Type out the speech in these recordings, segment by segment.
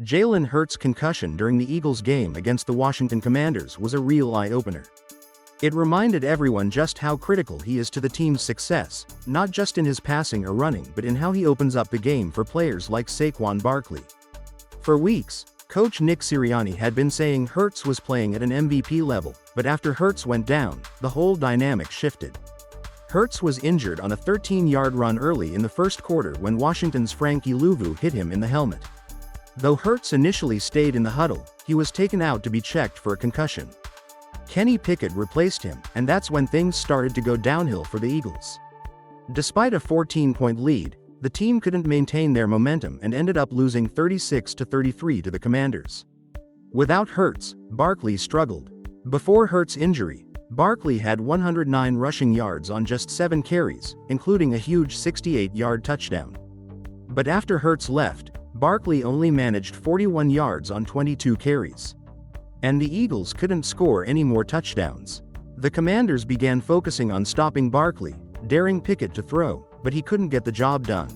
Jalen Hurts' concussion during the Eagles' game against the Washington Commanders was a real eye-opener. It reminded everyone just how critical he is to the team's success, not just in his passing or running but in how he opens up the game for players like Saquon Barkley. For weeks, Coach Nick Sirianni had been saying Hurts was playing at an MVP level, but after Hurts went down, the whole dynamic shifted. Hurts was injured on a 13-yard run early in the first quarter when Washington's Frankie Louvu hit him in the helmet. Though Hurts initially stayed in the huddle, he was taken out to be checked for a concussion. Kenny Pickett replaced him, and that's when things started to go downhill for the Eagles. Despite a 14-point lead, the team couldn't maintain their momentum and ended up losing 36-33 to the Commanders. Without Hurts, Barkley struggled. Before Hurts' injury, Barkley had 109 rushing yards on just 7 carries, including a huge 68-yard touchdown. But after Hurts left, Barkley only managed 41 yards on 22 carries. And the Eagles couldn't score any more touchdowns. The Commanders began focusing on stopping Barkley, daring Pickett to throw, but he couldn't get the job done.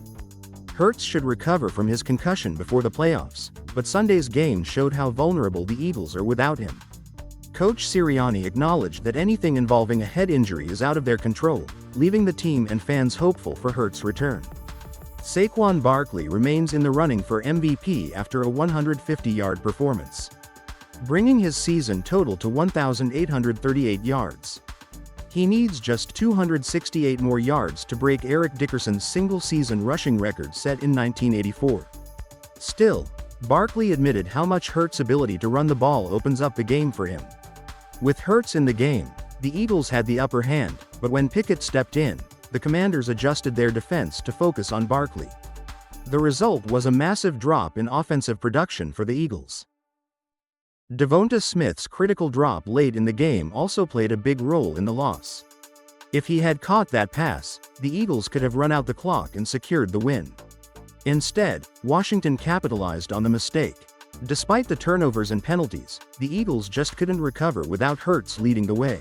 Hurts should recover from his concussion before the playoffs, but Sunday's game showed how vulnerable the Eagles are without him. Coach Sirianni acknowledged that anything involving a head injury is out of their control, leaving the team and fans hopeful for Hurts' return. Saquon Barkley remains in the running for MVP after a 150-yard performance, bringing his season total to 1,838 yards. He needs just 268 more yards to break Eric Dickerson's single-season rushing record set in 1984. Still, Barkley admitted how much Hurts' ability to run the ball opens up the game for him. With Hurts in the game, the Eagles had the upper hand, but when Pickett stepped in, the Commanders adjusted their defense to focus on Barkley. The result was a massive drop in offensive production for the Eagles. Devonta Smith's critical drop late in the game also played a big role in the loss. If he had caught that pass, the Eagles could have run out the clock and secured the win. Instead, Washington capitalized on the mistake. Despite the turnovers and penalties, the Eagles just couldn't recover without Hurts leading the way.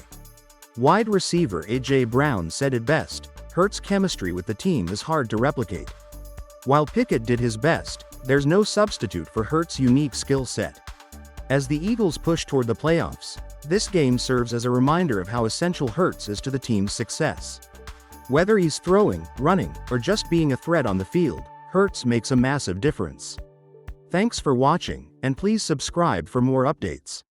Wide receiver A.J. Brown said it best, Hurts' chemistry with the team is hard to replicate. While Pickett did his best, there's no substitute for Hurts' unique skill set. As the Eagles push toward the playoffs, this game serves as a reminder of how essential Hurts is to the team's success. Whether he's throwing, running, or just being a threat on the field, Hurts makes a massive difference. Thanks for watching, and please subscribe for more updates.